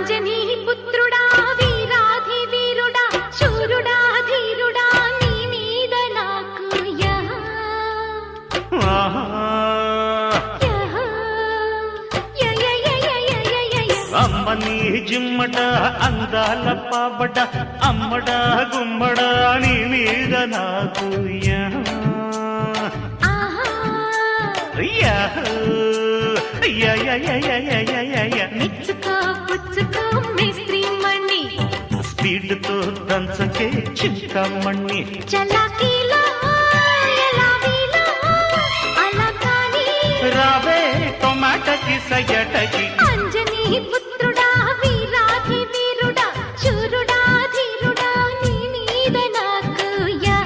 అంజనీ పుత్రుడా వీరాధి వీరుడా శూరుడా ధీరుడా నీ మీద నాకు అమ్మని జిమ్మట అందాల పాపట అమ్మడా గుమ్మడా నీ మీద నాకు మెచ్చుకో పుచ్చుకో మేస్త్రీ మణి స్పీడ్తో దంచకే చింతమణి చలాకీలో ఎలాగీలో అలా కానీ రావే టొమాటకి సయటకి అంజనీ పుత్రుడా వీరాధి వీరుడా శూరుడా ధీరుడా నీ మీద నాకు యా